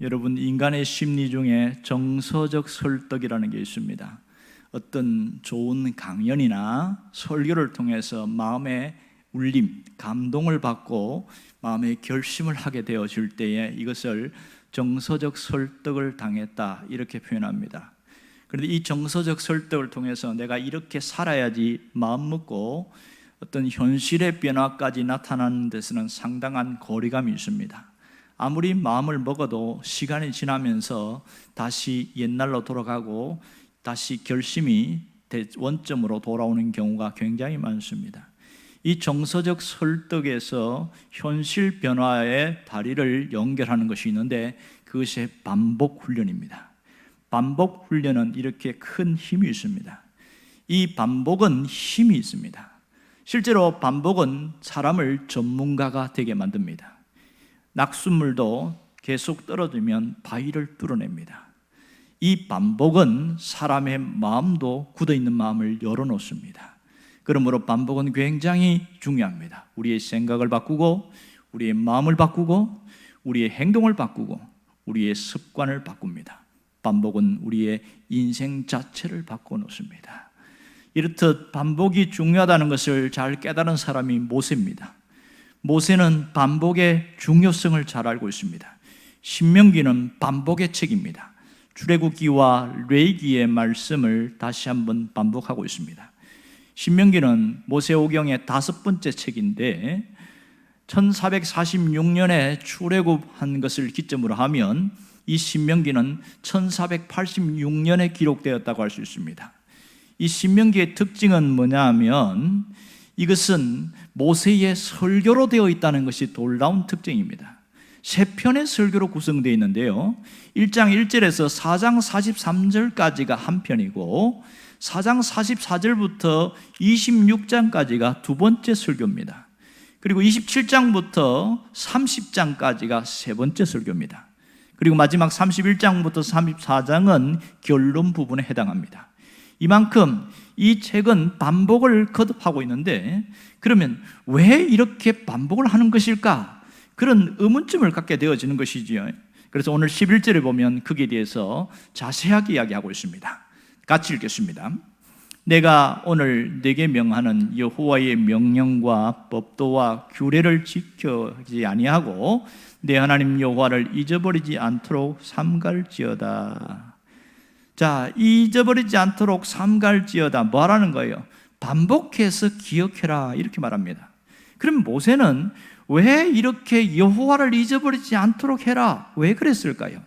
여러분, 인간의 심리 중에 정서적 설득이라는 게 있습니다. 어떤 좋은 강연이나 설교를 통해서 마음의 울림, 감동을 받고 마음의 결심을 하게 되어질 때에 이것을 정서적 설득을 당했다, 이렇게 표현합니다. 그런데 이 정서적 설득을 통해서 내가 이렇게 살아야지 마음먹고 어떤 현실의 변화까지 나타나는 데서는 상당한 거리감이 있습니다. 아무리 마음을 먹어도 시간이 지나면서 다시 옛날로 돌아가고 다시 결심이 원점으로 돌아오는 경우가 굉장히 많습니다. 이 정서적 설득에서 현실 변화의 다리를 연결하는 것이 있는데 그것이 반복 훈련입니다. 반복 훈련은 이렇게 큰 힘이 있습니다. 이 반복은 힘이 있습니다. 실제로 반복은 사람을 전문가가 되게 만듭니다. 낙숫물도 계속 떨어지면 바위를 뚫어냅니다. 이 반복은 사람의 마음도 굳어있는 마음을 열어놓습니다. 그러므로 반복은 굉장히 중요합니다. 우리의 생각을 바꾸고 우리의 마음을 바꾸고 우리의 행동을 바꾸고 우리의 습관을 바꿉니다. 반복은 우리의 인생 자체를 바꿔놓습니다. 이렇듯 반복이 중요하다는 것을 잘 깨달은 사람이 모세입니다. 모세는 반복의 중요성을 잘 알고 있습니다. 신명기는 반복의 책입니다. 출애굽기와 레위기의 말씀을 다시 한번 반복하고 있습니다. 신명기는 모세오경의 5번째 책인데 1446년에 출애굽한 것을 기점으로 하면 이 신명기는 1486년에 기록되었다고 할 수 있습니다. 이 신명기의 특징은 뭐냐 하면 이것은 모세의 설교로 되어 있다는 것이 놀라운 특징입니다. 3편의 설교로 구성되어 있는데요, 1장 1절에서 4장 43절까지가 한 편이고 4장 44절부터 26장까지가 두 번째 설교입니다. 그리고 27장부터 30장까지가 세 번째 설교입니다. 그리고 마지막 31장부터 34장은 결론 부분에 해당합니다. 이만큼 이 책은 반복을 거듭하고 있는데 그러면 왜 이렇게 반복을 하는 것일까? 그런 의문점을 갖게 되어지는 것이지요. 그래서 오늘 11절에 보면 거기에 대해서 자세하게 이야기하고 있습니다. 같이 읽겠습니다. 내가 오늘 네게 명하는 여호와의 명령과 법도와 규례를 지키지 아니하고 내 하나님 여호와를 잊어버리지 않도록 삼갈지어다. 자, 잊어버리지 않도록 삼갈지어다. 뭐라는 거예요? 반복해서 기억해라, 이렇게 말합니다. 그럼 모세는 왜 이렇게 여호와를 잊어버리지 않도록 해라, 왜 그랬을까요?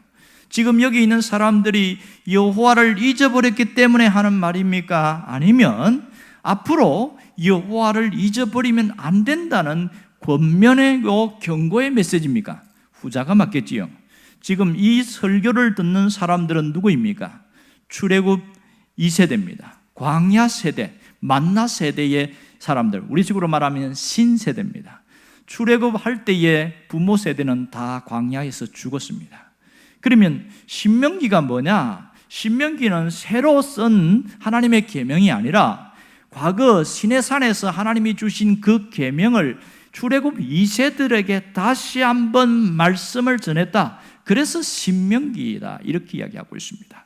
지금 여기 있는 사람들이 여호와를 잊어버렸기 때문에 하는 말입니까? 아니면 앞으로 여호와를 잊어버리면 안 된다는 권면의 경고의 메시지입니까? 후자가 맞겠지요. 지금 이 설교를 듣는 사람들은 누구입니까? 출애굽 2세대입니다. 광야 세대, 만나 세대의 사람들, 우리 식으로 말하면 신세대입니다. 출애굽할 때의 부모 세대는 다 광야에서 죽었습니다. 그러면 신명기가 뭐냐? 신명기는 새로 쓴 하나님의 계명이 아니라 과거 시내산에서 하나님이 주신 그 계명을 출애굽 2세들에게 다시 한번 말씀을 전했다. 그래서 신명기이다, 이렇게 이야기하고 있습니다.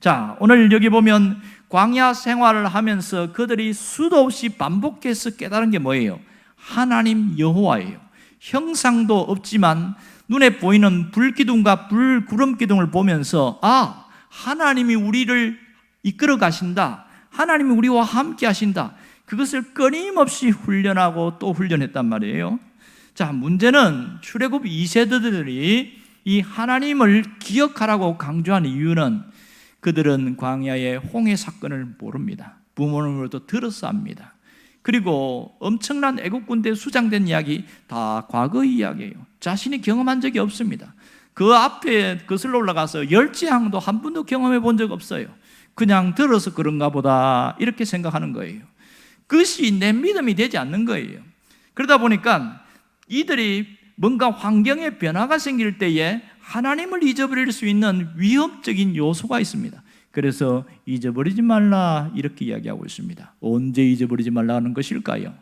자, 오늘 여기 보면 광야 생활을 하면서 그들이 수도 없이 반복해서 깨달은 게 뭐예요? 하나님 여호와예요. 형상도 없지만 눈에 보이는 불기둥과 구름 기둥을 보면서 하나님이 우리를 이끌어 가신다, 하나님이 우리와 함께 하신다, 그것을 끊임없이 훈련하고 또 훈련했단 말이에요. 자, 문제는 출애굽 2세대들이 이 하나님을 기억하라고 강조한 이유는 그들은 광야의 홍해 사건을 모릅니다. 부모님으로부터 들어서 압니다. 그리고 엄청난 애국 군대에 수장된 이야기 다 과거의 이야기예요. 자신이 경험한 적이 없습니다. 그 앞에 거슬러 올라가서 열지향도 한 번도 경험해 본 적 없어요. 그냥 들어서 그런가 보다, 이렇게 생각하는 거예요. 그것이 내 믿음이 되지 않는 거예요. 그러다 보니까 이들이 뭔가 환경의 변화가 생길 때에 하나님을 잊어버릴 수 있는 위협적인 요소가 있습니다. 그래서 잊어버리지 말라, 이렇게 이야기하고 있습니다. 언제 잊어버리지 말라 하는 것일까요?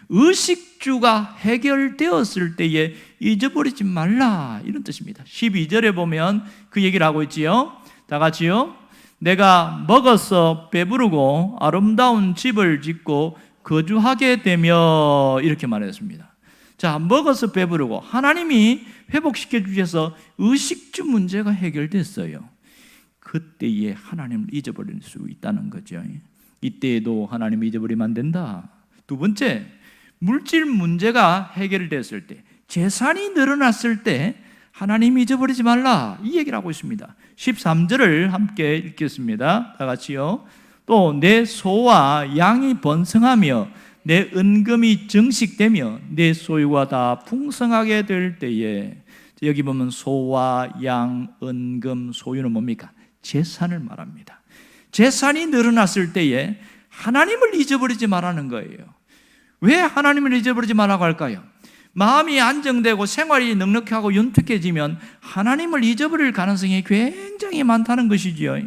의식주가 해결되었을 때에 잊어버리지 말라, 이런 뜻입니다. 12절에 보면 그 얘기를 하고 있지요. 다 같이요. 내가 먹어서 배부르고 아름다운 집을 짓고 거주하게 되며, 이렇게 말했습니다. 자, 먹어서 배부르고 하나님이 회복시켜 주셔서 의식주 문제가 해결됐어요. 그때에 하나님을 잊어버릴 수 있다는 거죠. 이때에도 하나님을 잊어버리면 안 된다. 두 번째, 물질 문제가 해결됐을 때, 재산이 늘어났을 때 하나님 잊어버리지 말라, 이 얘기를 하고 있습니다. 13절을 함께 읽겠습니다. 다 같이요. 또 내 소와 양이 번성하며 내 은금이 정식되며 내 소유가 다 풍성하게 될 때에, 여기 보면 소와 양, 은금, 소유는 뭡니까? 재산을 말합니다. 재산이 늘어났을 때에 하나님을 잊어버리지 말라는 거예요. 왜 하나님을 잊어버리지 말라고 할까요? 마음이 안정되고 생활이 넉넉하고 윤택해지면 하나님을 잊어버릴 가능성이 굉장히 많다는 것이지요.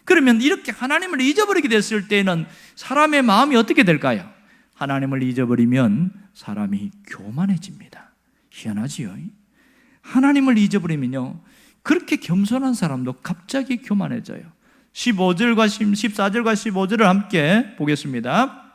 그러면 이렇게 하나님을 잊어버리게 됐을 때는 사람의 마음이 어떻게 될까요? 하나님을 잊어버리면 사람이 교만해집니다. 희한하지요. 하나님을 잊어버리면요, 그렇게 겸손한 사람도 갑자기 교만해져요. 14절과 15절을 함께 보겠습니다.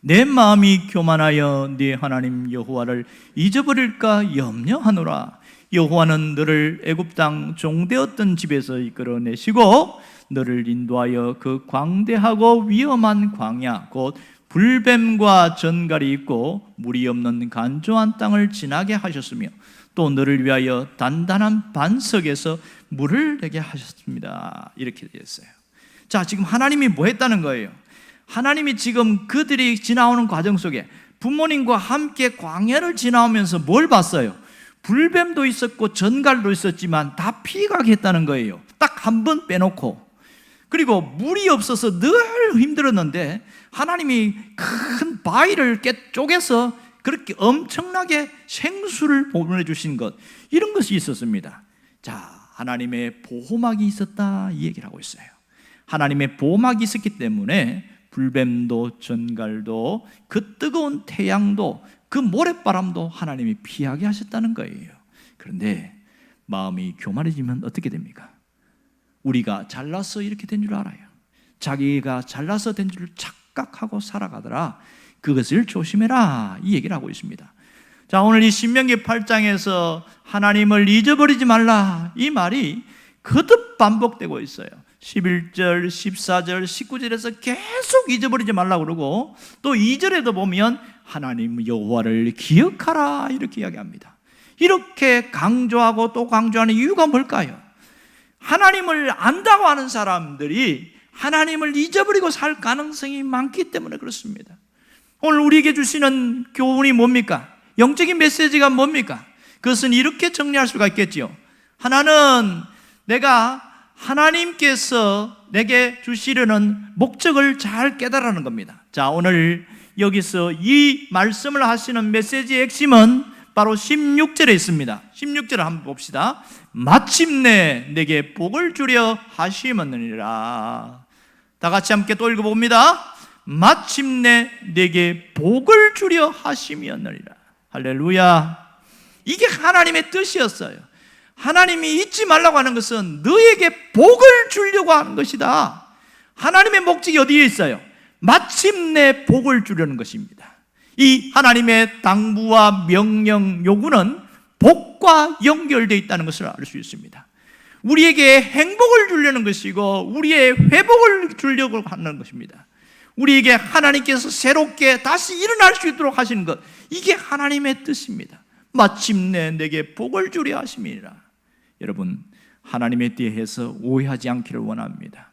내 마음이 교만하여 네 하나님 여호와를 잊어버릴까 염려하노라. 여호와는 너를 애굽 땅 종되었던 집에서 이끌어내시고 너를 인도하여 그 광대하고 위험한 광야, 곧 불뱀과 전갈이 있고 물이 없는 간조한 땅을 지나게 하셨으며 또 너를 위하여 단단한 반석에서 물을 내게 하셨습니다. 이렇게 되어 있어요. 자, 지금 하나님이 뭐 했다는 거예요? 하나님이 지금 그들이 지나오는 과정 속에 부모님과 함께 광야를 지나오면서 뭘 봤어요? 불뱀도 있었고 전갈도 있었지만 다 피각했다는 거예요. 딱 한 번 빼놓고. 그리고 물이 없어서 늘 힘들었는데 하나님이 큰 바위를 쪼개서 그렇게 엄청나게 생수를 보내주신 것, 이런 것이 있었습니다. 자, 하나님의 보호막이 있었다, 이 얘기를 하고 있어요. 하나님의 보호막이 있었기 때문에 불뱀도 전갈도 그 뜨거운 태양도 그 모래바람도 하나님이 피하게 하셨다는 거예요. 그런데 마음이 교만해지면 어떻게 됩니까? 우리가 잘나서 이렇게 된 줄 알아요. 자기가 잘나서 된 줄 착각하고 살아가더라. 그것을 조심해라, 이 얘기를 하고 있습니다. 자, 오늘 이 신명기 8장에서 하나님을 잊어버리지 말라, 이 말이 거듭 반복되고 있어요. 11절, 14절, 19절에서 계속 잊어버리지 말라고 그러고, 또 2절에도 보면 하나님 여호와를 기억하라, 이렇게 이야기합니다. 이렇게 강조하고 또 강조하는 이유가 뭘까요? 하나님을 안다고 하는 사람들이 하나님을 잊어버리고 살 가능성이 많기 때문에 그렇습니다. 오늘 우리에게 주시는 교훈이 뭡니까? 영적인 메시지가 뭡니까? 그것은 이렇게 정리할 수가 있겠지요. 하나는 내가 하나님께서 내게 주시려는 목적을 잘 깨달아는 겁니다. 자, 오늘 여기서 이 말씀을 하시는 메시지의 핵심은 바로 16절에 있습니다. 16절을 한번 봅시다. 마침내 내게 복을 주려 하시느니라. 다 같이 함께 또 읽어봅니다. 마침내 내게 복을 주려 하시느니라. 할렐루야. 이게 하나님의 뜻이었어요. 하나님이 잊지 말라고 하는 것은 너에게 복을 주려고 하는 것이다. 하나님의 목적이 어디에 있어요? 마침내 복을 주려는 것입니다. 이 하나님의 당부와 명령, 요구는 복과 연결되어 있다는 것을 알 수 있습니다. 우리에게 행복을 주려는 것이고 우리의 회복을 주려고 하는 것입니다. 우리에게 하나님께서 새롭게 다시 일어날 수 있도록 하시는 것, 이게 하나님의 뜻입니다. 마침내 내게 복을 주려 하심이라. 여러분, 하나님에 대해서 오해하지 않기를 원합니다.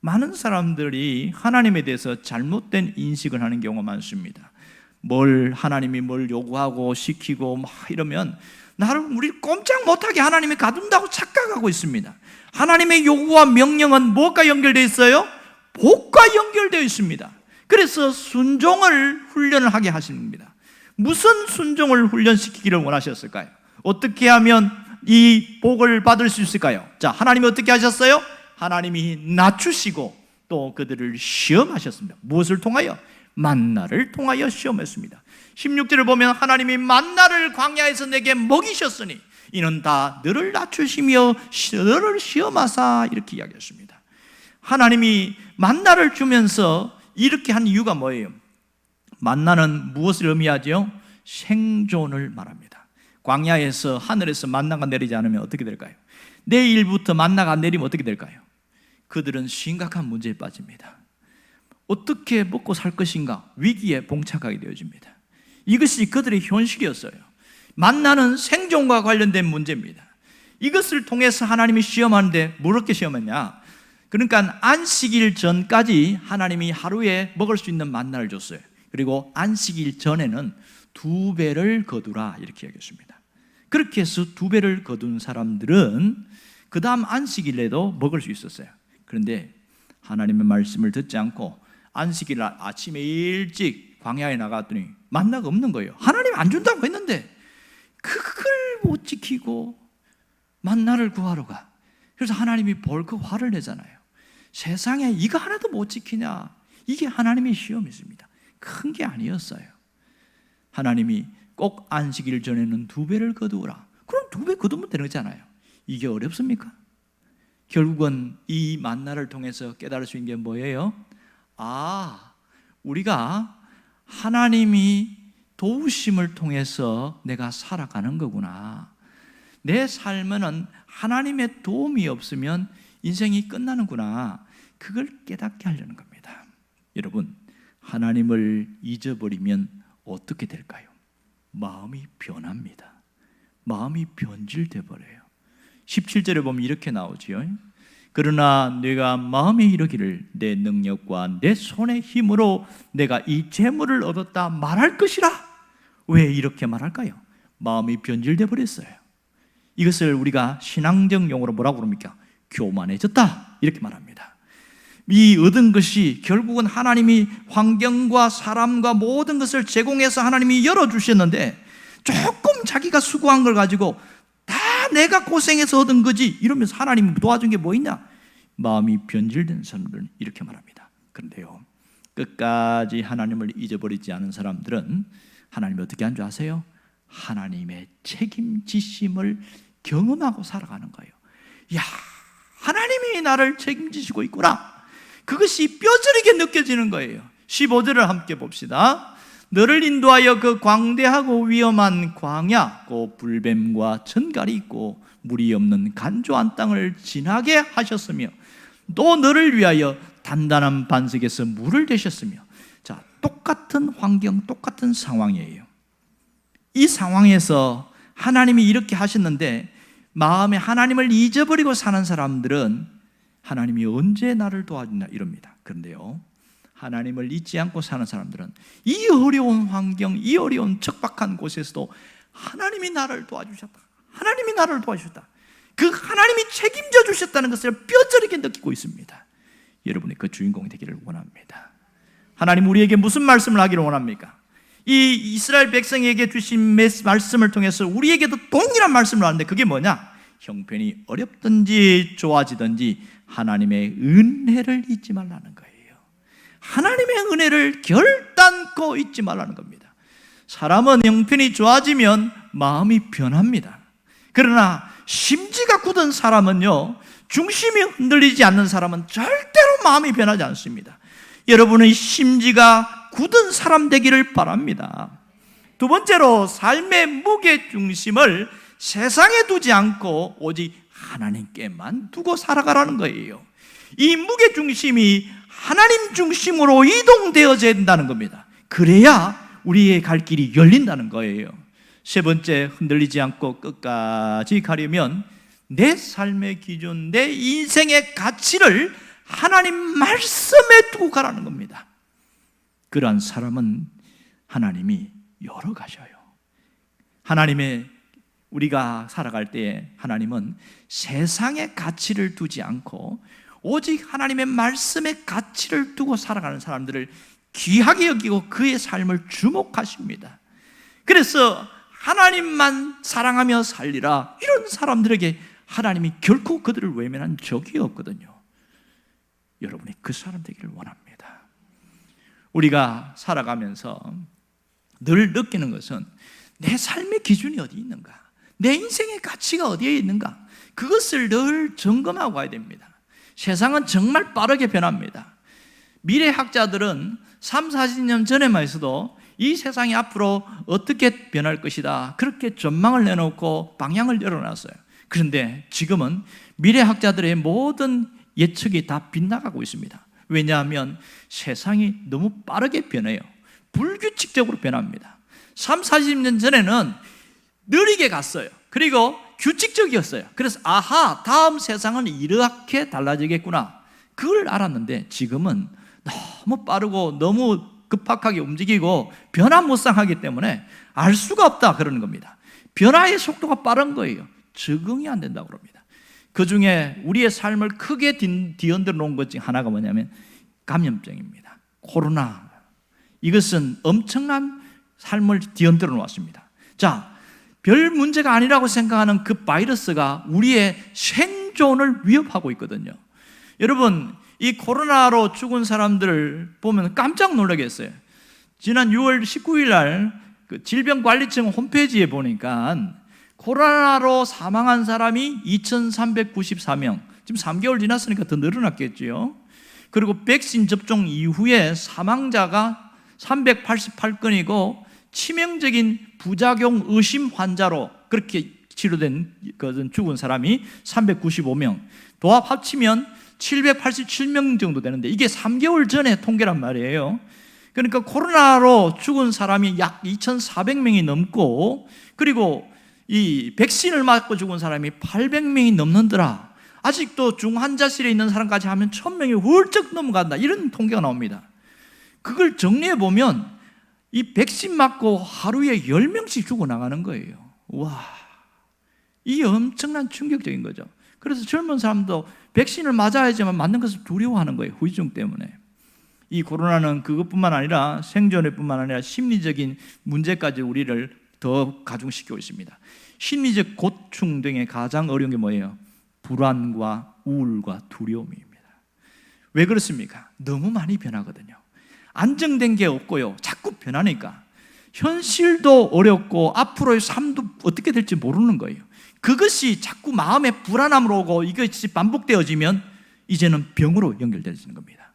많은 사람들이 하나님에 대해서 잘못된 인식을 하는 경우가 많습니다. 하나님이 뭘 요구하고 시키고 막 이러면 우리 꼼짝 못하게 하나님이 가둔다고 착각하고 있습니다. 하나님의 요구와 명령은 무엇과 연결되어 있어요? 복과 연결되어 있습니다. 그래서 순종을 훈련을 하게 하시는 겁니다. 무슨 순종을 훈련시키기를 원하셨을까요? 어떻게 하면 이 복을 받을 수 있을까요? 자, 하나님이 어떻게 하셨어요? 하나님이 낮추시고 또 그들을 시험하셨습니다. 무엇을 통하여? 만나를 통하여 시험했습니다. 16절을 보면 하나님이 만나를 광야에서 내게 먹이셨으니 이는 다 너를 낮추시며 너를 시험하사 이렇게 이야기했습니다. 하나님이 만나를 주면서 이렇게 한 이유가 뭐예요? 만나는 무엇을 의미하죠? 생존을 말합니다. 광야에서 하늘에서 만나가 내리지 않으면 어떻게 될까요? 내일부터 만나가 내리면 어떻게 될까요? 그들은 심각한 문제에 빠집니다. 어떻게 먹고 살 것인가 위기에 봉착하게 되어집니다. 이것이 그들의 현실이었어요. 만나는 생존과 관련된 문제입니다. 이것을 통해서 하나님이 시험하는데 뭐렇게 시험했냐? 그러니까 안식일 전까지 하나님이 하루에 먹을 수 있는 만나를 줬어요. 그리고 안식일 전에는 2배를 거두라 이렇게 얘기했습니다. 그렇게 해서 2배를 거둔 사람들은 그 다음 안식일에도 먹을 수 있었어요. 그런데 하나님의 말씀을 듣지 않고 안식일 아침에 일찍 광야에 나갔더니 만나가 없는 거예요. 하나님 안 준다고 했는데 그걸 못 지키고 만나를 구하러 가. 그래서 하나님이 벌크 화를 내잖아요. 세상에 이거 하나도 못 지키냐. 이게 하나님의 시험이었습니다. 큰 게 아니었어요. 하나님이 꼭 안식일 전에는 2배를 거두어라. 그럼 2배 거두면 되는 거잖아요. 이게 어렵습니까? 결국은 이 만나를 통해서 깨달을 수 있는 게 뭐예요? 우리가 하나님이 도우심을 통해서 내가 살아가는 거구나. 내 삶에는 하나님의 도움이 없으면 인생이 끝나는구나. 그걸 깨닫게 하려는 겁니다. 여러분, 하나님을 잊어버리면 어떻게 될까요? 마음이 변합니다. 마음이 변질돼 버려요. 17절에 보면 이렇게 나오지요. 그러나 내가 마음에 이르기를 내 능력과 내 손의 힘으로 내가 이 재물을 얻었다 말할 것이라. 왜 이렇게 말할까요? 마음이 변질돼 버렸어요. 이것을 우리가 신앙적 용어로 뭐라고 그럽니까? 교만해졌다 이렇게 말합니다. 이 얻은 것이 결국은 하나님이 환경과 사람과 모든 것을 제공해서 하나님이 열어주셨는데 조금 자기가 수고한 걸 가지고 다 내가 고생해서 얻은 거지 이러면서 하나님이 도와준 게 뭐 있냐? 마음이 변질된 사람들은 이렇게 말합니다. 그런데요, 끝까지 하나님을 잊어버리지 않은 사람들은 하나님이 어떻게 한 줄 아세요? 하나님의 책임지심을 경험하고 살아가는 거예요. 야, 하나님이 나를 책임지시고 있구나. 그것이 뼈저리게 느껴지는 거예요. 15절을 함께 봅시다. 너를 인도하여 그 광대하고 위험한 광야, 그 불뱀과 천갈이 있고 물이 없는 간조한 땅을 지나게 하셨으며 또 너를 위하여 단단한 반석에서 물을 대셨으며. 자, 똑같은 환경, 똑같은 상황이에요. 이 상황에서 하나님이 이렇게 하셨는데 마음에 하나님을 잊어버리고 사는 사람들은 하나님이 언제 나를 도와주나 이럽니다. 그런데요, 하나님을 잊지 않고 사는 사람들은 이 어려운 환경, 이 어려운 척박한 곳에서도 하나님이 나를 도와주셨다. 하나님이 나를 도와주셨다. 그 하나님이 책임져 주셨다는 것을 뼈저리게 느끼고 있습니다. 여러분이 그 주인공이 되기를 원합니다. 하나님 우리에게 무슨 말씀을 하기를 원합니까? 이 이스라엘 백성에게 주신 말씀을 통해서 우리에게도 동일한 말씀을 하는데 그게 뭐냐? 형편이 어렵든지 좋아지든지 하나님의 은혜를 잊지 말라는 거예요. 하나님의 은혜를 결단코 잊지 말라는 겁니다. 사람은 형편이 좋아지면 마음이 변합니다. 그러나 심지가 굳은 사람은요, 중심이 흔들리지 않는 사람은 절대로 마음이 변하지 않습니다. 여러분의 심지가 굳은 사람 되기를 바랍니다. 두 번째로 삶의 무게 중심을 세상에 두지 않고 오직 하나님께만 두고 살아가라는 거예요. 이 무게 중심이 하나님 중심으로 이동되어져야 된다는 겁니다. 그래야 우리의 갈 길이 열린다는 거예요. 세 번째, 흔들리지 않고 끝까지 가려면 내 삶의 기준, 내 인생의 가치를 하나님 말씀에 두고 가라는 겁니다. 그러한 사람은 하나님이 열어가셔요. 하나님의 우리가 살아갈 때 하나님은 세상의 가치를 두지 않고 오직 하나님의 말씀의 가치를 두고 살아가는 사람들을 귀하게 여기고 그의 삶을 주목하십니다. 그래서 하나님만 사랑하며 살리라, 이런 사람들에게 하나님이 결코 그들을 외면한 적이 없거든요. 여러분이 그 사람 되기를 원합니다. 우리가 살아가면서 늘 느끼는 것은 내 삶의 기준이 어디 있는가, 내 인생의 가치가 어디에 있는가, 그것을 늘 점검하고 가야 됩니다. 세상은 정말 빠르게 변합니다. 미래학자들은 3, 40년 전에만 있어도 이 세상이 앞으로 어떻게 변할 것이다, 그렇게 전망을 내놓고 방향을 열어놨어요. 그런데 지금은 미래학자들의 모든 예측이 다 빗나가고 있습니다. 왜냐하면 세상이 너무 빠르게 변해요. 불규칙적으로 변합니다. 3, 40년 전에는 느리게 갔어요. 그리고 규칙적이었어요. 그래서 다음 세상은 이렇게 달라지겠구나, 그걸 알았는데 지금은 너무 빠르고 너무 급박하게 움직이고 변화무쌍하기 때문에 알 수가 없다 그러는 겁니다. 변화의 속도가 빠른 거예요. 적응이 안 된다고 그럽니다. 그 중에 우리의 삶을 크게 뒤흔들어 놓은 것 중 하나가 뭐냐면 감염병입니다. 코로나. 이것은 엄청난 삶을 뒤흔들어 놓았습니다. 자, 별 문제가 아니라고 생각하는 그 바이러스가 우리의 생존을 위협하고 있거든요. 여러분, 이 코로나로 죽은 사람들을 보면 깜짝 놀라겠어요. 지난 6월 19일 날 그 질병관리청 홈페이지에 보니까 코로나로 사망한 사람이 2,394명, 지금 3개월 지났으니까 더 늘어났겠죠. 그리고 백신 접종 이후에 사망자가 388건이고 치명적인 부작용 의심 환자로 그렇게 치료된 것은 죽은 사람이 395명, 도합 합치면 787명 정도 되는데 이게 3개월 전에 통계란 말이에요. 그러니까 코로나로 죽은 사람이 약 2,400명이 넘고, 그리고 이 백신을 맞고 죽은 사람이 800명이 넘는더라. 아직도 중환자실에 있는 사람까지 하면 1,000명이 훌쩍 넘어간다, 이런 통계가 나옵니다. 그걸 정리해 보면 이 백신 맞고 하루에 10명씩 죽어나가는 거예요. 와, 이게 엄청난 충격적인 거죠. 그래서 젊은 사람도 백신을 맞아야지만 맞는 것을 두려워하는 거예요. 후유증 때문에. 이 코로나는 그것뿐만 아니라 생존의 뿐만 아니라 심리적인 문제까지 우리를 더 가중시키고 있습니다. 심리적 고충 등의 가장 어려운 게 뭐예요? 불안과 우울과 두려움입니다. 왜 그렇습니까? 너무 많이 변하거든요. 안정된 게 없고요, 자꾸 변하니까 현실도 어렵고 앞으로의 삶도 어떻게 될지 모르는 거예요. 그것이 자꾸 마음에 불안함으로 오고 이것이 반복되어지면 이제는 병으로 연결되는 겁니다.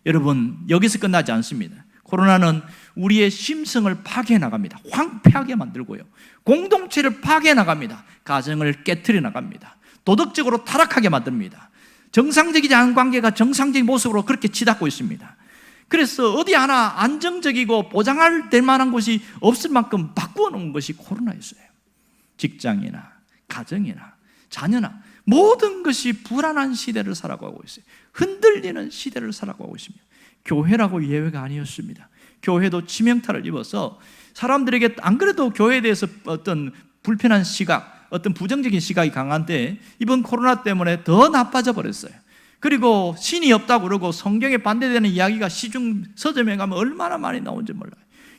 여러분, 여기서 끝나지 않습니다. 코로나는 우리의 심성을 파괴해 나갑니다. 황폐하게 만들고요, 공동체를 파괴해 나갑니다. 가정을 깨트려 나갑니다. 도덕적으로 타락하게 만듭니다. 정상적이지 않은 관계가 정상적인 모습으로 그렇게 치닫고 있습니다. 그래서 어디 하나 안정적이고 보장할 될 만한 곳이 없을 만큼 바꾸어 놓은 것이 코로나였어요. 직장이나 가정이나 자녀나 모든 것이 불안한 시대를 살아가고 있어요. 흔들리는 시대를 살아가고 있습니다. 교회라고 예외가 아니었습니다. 교회도 치명타를 입어서 사람들에게 안 그래도 교회에 대해서 어떤 불편한 시각, 어떤 부정적인 시각이 강한데 이번 코로나 때문에 더 나빠져 버렸어요. 그리고 신이 없다고 그러고 성경에 반대되는 이야기가 시중 서점에 가면 얼마나 많이 나온지 몰라요.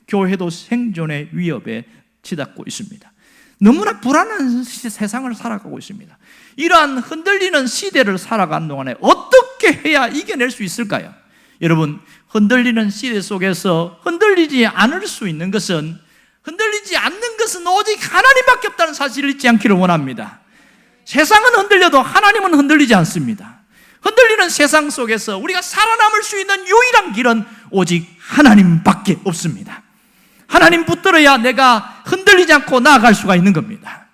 교회도 생존의 위협에 치닫고 있습니다. 너무나 불안한 세상을 살아가고 있습니다. 이러한 흔들리는 시대를 살아가는 동안에 어떻게 해야 이겨낼 수 있을까요? 여러분, 흔들리는 시대 속에서 흔들리지 않을 수 있는 것은, 흔들리지 않는 것은 오직 하나님밖에 없다는 사실을 잊지 않기를 원합니다. 세상은 흔들려도 하나님은 흔들리지 않습니다. 흔들리는 세상 속에서 우리가 살아남을 수 있는 유일한 길은 오직 하나님밖에 없습니다. 하나님 붙들어야 내가 흔들리지 않고 나아갈 수가 있는 겁니다.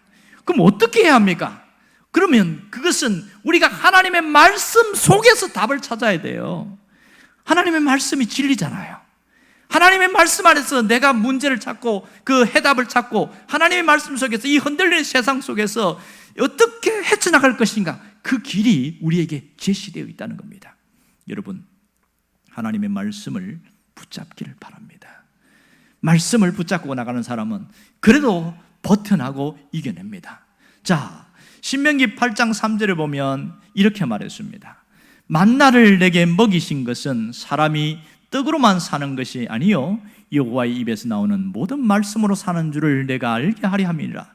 그럼 어떻게 해야 합니까? 그러면 그것은 우리가 하나님의 말씀 속에서 답을 찾아야 돼요. 하나님의 말씀이 진리잖아요. 하나님의 말씀 안에서 내가 문제를 찾고 그 해답을 찾고 하나님의 말씀 속에서 이 흔들리는 세상 속에서 어떻게 헤쳐나갈 것인가, 그 길이 우리에게 제시되어 있다는 겁니다. 여러분, 하나님의 말씀을 붙잡기를 바랍니다. 말씀을 붙잡고 나가는 사람은 그래도 버텨나고 이겨냅니다. 자, 신명기 8장 3절을 보면 이렇게 말했습니다. 만나를 내게 먹이신 것은 사람이 떡으로만 사는 것이 아니요 여호와의 입에서 나오는 모든 말씀으로 사는 줄을 내가 알게 하려 함이라.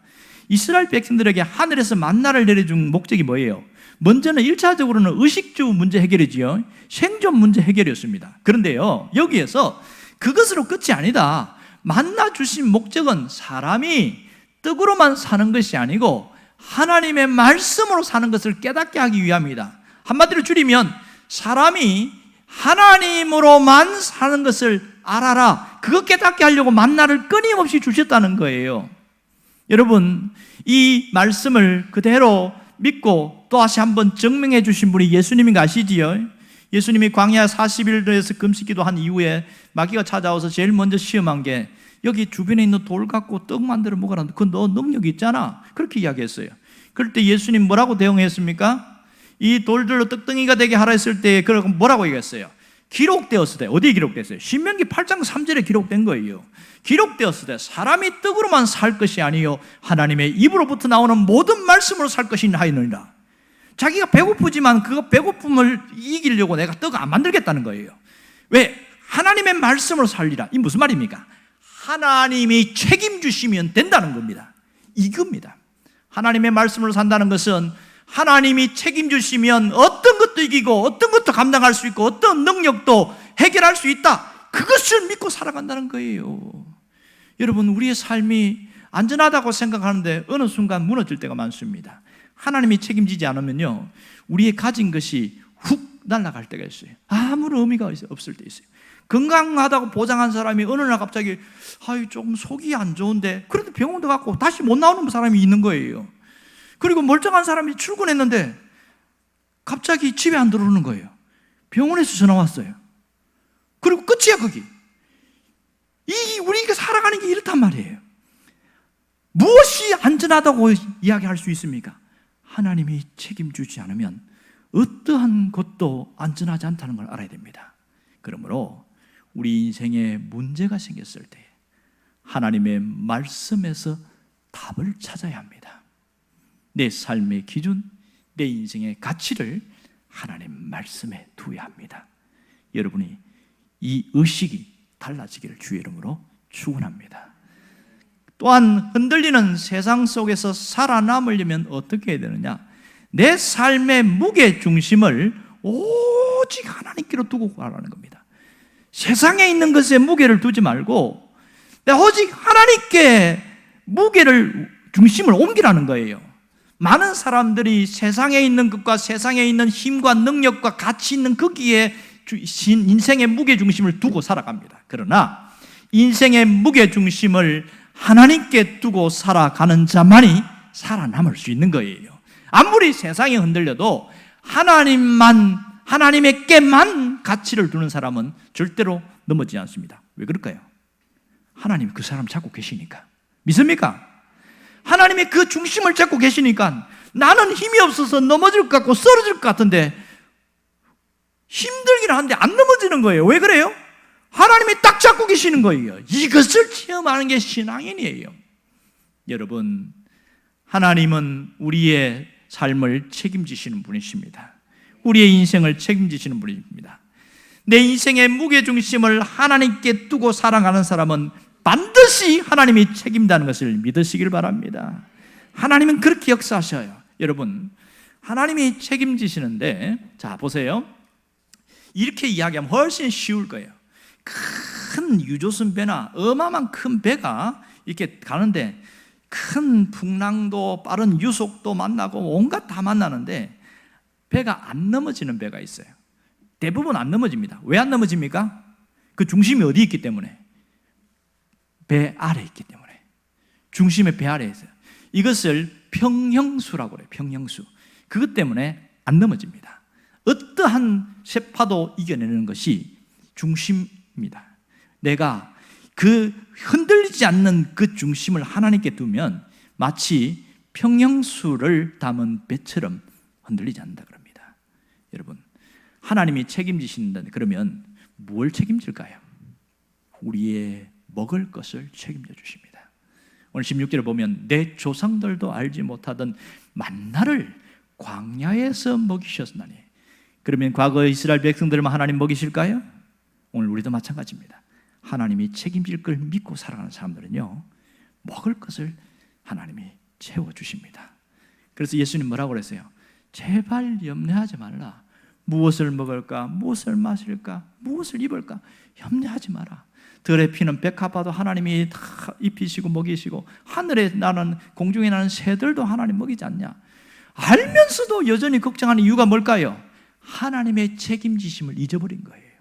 이스라엘 백성들에게 하늘에서 만나를 내려준 목적이 뭐예요? 먼저는 1차적으로는 의식주 문제 해결이지요. 생존 문제 해결이었습니다. 그런데요, 여기에서 그것으로 끝이 아니다. 만나 주신 목적은 사람이 떡으로만 사는 것이 아니고 하나님의 말씀으로 사는 것을 깨닫게 하기 위함이다. 한마디로 줄이면 사람이 하나님으로만 사는 것을 알아라. 그거 깨닫게 하려고 만나를 끊임없이 주셨다는 거예요. 여러분, 이 말씀을 그대로 믿고 또 다시 한번 증명해 주신 분이 예수님인 거 아시지요? 예수님이 광야 40일에서 금식기도 한 이후에 마귀가 찾아와서 제일 먼저 시험한 게 여기 주변에 있는 돌 갖고 떡 만들어 먹으라는데 그 너 능력이 있잖아. 그렇게 이야기했어요. 그럴 때 예수님 뭐라고 대응했습니까? 이 돌들로 떡덩이가 되게 하라 했을 때 그럼 뭐라고 얘기했어요? 기록되었을 때. 어디에 기록됐어요? 신명기 8장 3절에 기록된 거예요. 기록되었을 때 사람이 떡으로만 살 것이 아니요 하나님의 입으로부터 나오는 모든 말씀으로 살 것이니 하였느니라. 자기가 배고프지만 그 배고픔을 이기려고 내가 떡을 안 만들겠다는 거예요. 왜? 하나님의 말씀으로 살리라. 이 무슨 말입니까? 하나님이 책임주시면 된다는 겁니다. 이겁니다. 하나님의 말씀으로 산다는 것은 하나님이 책임주시면 어떤 것도 이기고 어떤 것도 감당할 수 있고 어떤 능력도 해결할 수 있다. 그것을 믿고 살아간다는 거예요. 여러분, 우리의 삶이 안전하다고 생각하는데 어느 순간 무너질 때가 많습니다. 하나님이 책임지지 않으면요, 우리의 가진 것이 훅 날아갈 때가 있어요. 아무런 의미가 없을 때 있어요. 건강하다고 보장한 사람이 어느 날 갑자기 조금 속이 안 좋은데 그래도 병원도 갔고 다시 못 나오는 사람이 있는 거예요. 그리고 멀쩡한 사람이 출근했는데 갑자기 집에 안 들어오는 거예요. 병원에서 전화 왔어요. 그리고 끝이야, 거기. 우리가 살아가는 게 이렇단 말이에요. 무엇이 안전하다고 이야기할 수 있습니까? 하나님이 책임주지 않으면 어떠한 것도 안전하지 않다는 걸 알아야 됩니다. 그러므로 우리 인생에 문제가 생겼을 때 하나님의 말씀에서 답을 찾아야 합니다. 내 삶의 기준, 내 인생의 가치를 하나님 말씀에 두어야 합니다. 여러분이 이 의식이 달라지기를 주의 이름으로 축원합니다. 또한 흔들리는 세상 속에서 살아남으려면 어떻게 해야 되느냐? 내 삶의 무게 중심을 오직 하나님께로 두고 가라는 겁니다. 세상에 있는 것에 무게를 두지 말고 오직 하나님께 무게를 중심을 옮기라는 거예요. 많은 사람들이 세상에 있는 것과 세상에 있는 힘과 능력과 가치 있는 거기에 인생의 무게 중심을 두고 살아갑니다. 그러나 인생의 무게 중심을 하나님께 두고 살아가는 자만이 살아남을 수 있는 거예요. 아무리 세상이 흔들려도 하나님에게만 가치를 두는 사람은 절대로 넘어지지 않습니다. 왜 그럴까요? 하나님이 그 사람 잡고 계시니까. 믿습니까? 하나님이 그 중심을 잡고 계시니까 나는 힘이 없어서 넘어질 것 같고 쓰러질 것 같은데 힘들긴 한데 안 넘어지는 거예요. 왜 그래요? 하나님이 딱 잡고 계시는 거예요. 이것을 체험하는 게 신앙인이에요. 여러분, 하나님은 우리의 삶을 책임지시는 분이십니다. 우리의 인생을 책임지시는 분입니다. 내 인생의 무게중심을 하나님께 두고 살아가는 사람은 반드시 하나님이 책임다는 것을 믿으시길 바랍니다. 하나님은 그렇게 역사하셔요. 여러분, 하나님이 책임지시는데, 자 보세요. 이렇게 이야기하면 훨씬 쉬울 거예요. 큰 유조선 배나 어마어마한 큰 배가 이렇게 가는데 큰 풍랑도 빠른 유속도 만나고 온갖 다 만나는데 배가 안 넘어지는 배가 있어요. 대부분 안 넘어집니다. 왜 안 넘어집니까? 그 중심이 어디 있기 때문에? 배 아래 있기 때문에. 중심의 배 아래에 있어요. 이것을 평형수라고 그래요. 평형수. 그것 때문에 안 넘어집니다. 어떠한 쇠파도 이겨내는 것이 중심입니다. 내가 그 흔들리지 않는 그 중심을 하나님께 두면 마치 평형수를 담은 배처럼 흔들리지 않는다 그럽니다. 여러분, 하나님이 책임지신다 그러면 뭘 책임질까요? 우리의 먹을 것을 책임져 주십니다. 오늘 16절에 보면 내 조상들도 알지 못하던 만나를 광야에서 먹이셨나니. 그러면 과거 이스라엘 백성들만 하나님 먹이실까요? 오늘 우리도 마찬가지입니다. 하나님이 책임질 걸 믿고 살아가는 사람들은요, 먹을 것을 하나님이 채워주십니다. 그래서 예수님 뭐라고 그랬어요? 제발 염려하지 말라. 무엇을 먹을까? 무엇을 마실까? 무엇을 입을까? 염려하지 마라. 들의 피는 백합화도 하나님이 다 입히시고 먹이시고 하늘에 나는 공중에 나는 새들도 하나님 먹이지 않냐? 알면서도 여전히 걱정하는 이유가 뭘까요? 하나님의 책임지심을 잊어버린 거예요.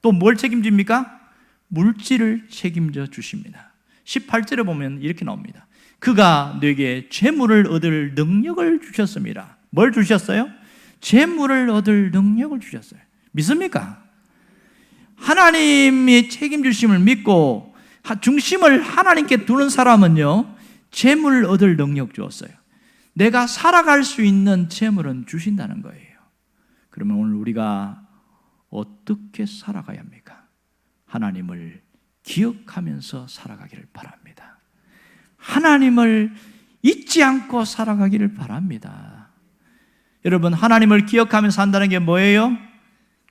또 뭘 책임집니까? 물질을 책임져 주십니다. 18절에 보면 이렇게 나옵니다. 그가 너에게 재물을 얻을 능력을 주셨습니다. 뭘 주셨어요? 재물을 얻을 능력을 주셨어요. 믿습니까? 하나님이 책임주심을 믿고 중심을 하나님께 두는 사람은요, 재물을 얻을 능력 주었어요. 내가 살아갈 수 있는 재물은 주신다는 거예요. 그러면 오늘 우리가 어떻게 살아가야 합니까? 하나님을 기억하면서 살아가기를 바랍니다. 하나님을 잊지 않고 살아가기를 바랍니다. 여러분, 하나님을 기억하면서 산다는 게 뭐예요?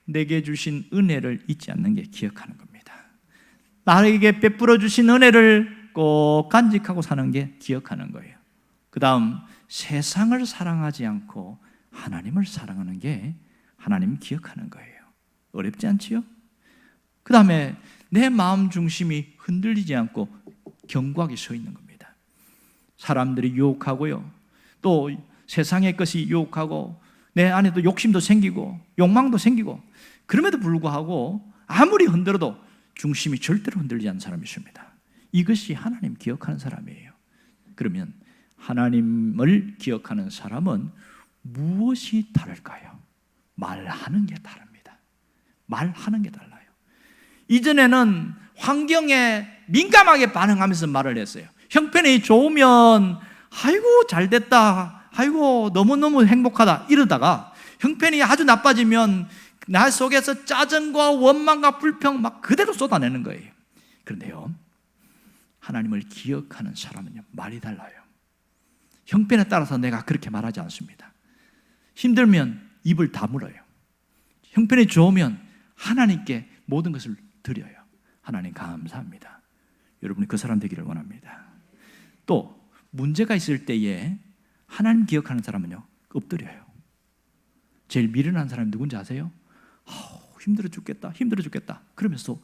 내게 주신 은혜를 잊지 않는 게 기억하는 겁니다. 나에게 베풀어 주신 은혜를 꼭 간직하고 사는 게 기억하는 거예요. 그 다음, 세상을 사랑하지 않고 하나님을 사랑하는 게 하나님 기억하는 거예요. 어렵지 않지요? 그 다음에 내 마음 중심이 흔들리지 않고 견고하게 서 있는 겁니다. 사람들이 유혹하고요, 또 세상의 것이 유혹하고 내 안에도 욕심도 생기고 욕망도 생기고, 그럼에도 불구하고 아무리 흔들어도 중심이 절대로 흔들리지 않는 사람이 있습니다. 이것이 하나님 기억하는 사람이에요. 그러면 하나님을 기억하는 사람은 무엇이 다를까요? 말하는 게 다릅니다. 말하는 게 달라요. 이전에는 환경에 민감하게 반응하면서 말을 했어요. 형편이 좋으면 아이고 잘됐다, 아이고 너무너무 행복하다 이러다가 형편이 아주 나빠지면 나 속에서 짜증과 원망과 불평 막 그대로 쏟아내는 거예요. 그런데요, 하나님을 기억하는 사람은요, 말이 달라요. 형편에 따라서 내가 그렇게 말하지 않습니다. 힘들면 입을 다물어요. 형편이 좋으면 하나님께 모든 것을 드려요. 하나님 감사합니다. 여러분이 그 사람 되기를 원합니다. 또 문제가 있을 때에 하나님 기억하는 사람은요, 엎드려요. 제일 미련한 사람이 누군지 아세요? 힘들어 죽겠다, 힘들어 죽겠다 그러면서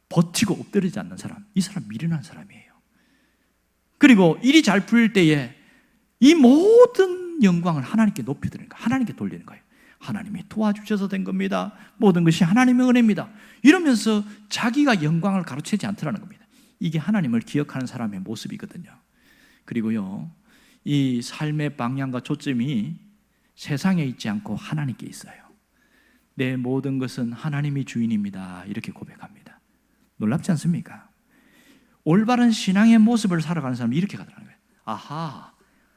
버티고 엎드리지 않는 사람, 이 사람 미련한 사람이에요. 그리고 일이 잘 풀릴 때에 이 모든 영광을 하나님께 높여드리는 거예요. 하나님께 돌리는 거예요. 하나님이 도와주셔서 된 겁니다. 모든 것이 하나님의 은혜입니다. 이러면서 자기가 영광을 가로채지 않더라는 겁니다. 이게 하나님을 기억하는 사람의 모습이거든요. 그리고요, 이 삶의 방향과 초점이 세상에 있지 않고 하나님께 있어요. 내 모든 것은 하나님이 주인입니다. 이렇게 고백합니다. 놀랍지 않습니까? 올바른 신앙의 모습을 살아가는 사람이 이렇게 가더라는 거예요. 아하,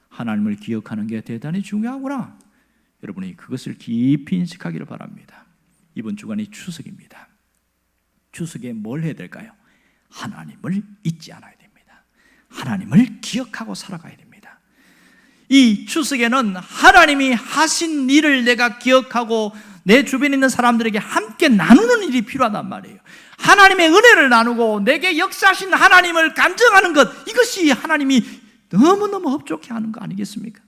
하나님을 기억하는 게 대단히 중요하구나. 여러분이 그것을 깊이 인식하기를 바랍니다. 이번 주간이 추석입니다. 추석에 뭘 해야 될까요? 하나님을 잊지 않아야 됩니다. 하나님을 기억하고 살아가야 됩니다. 이 추석에는 하나님이 하신 일을 내가 기억하고 내 주변에 있는 사람들에게 함께 나누는 일이 필요하단 말이에요. 하나님의 은혜를 나누고 내게 역사하신 하나님을 간증하는 것, 이것이 하나님이 너무너무 흡족해 하는 거 아니겠습니까?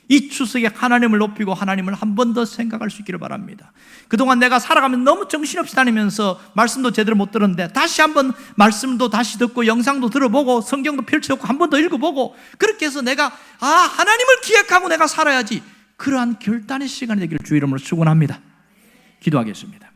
이 추석에 하나님을 높이고 하나님을 한 번 더 생각할 수 있기를 바랍니다. 그동안 내가 살아가면서 너무 정신없이 다니면서 말씀도 제대로 못 들었는데 다시 한번 말씀도 다시 듣고 영상도 들어보고 성경도 펼쳐놓고 한 번 더 읽어보고, 그렇게 해서 내가 하나님을 기억하고 내가 살아야지, 그러한 결단의 시간이 되기를 주 이름으로 축원합니다. 기도하겠습니다.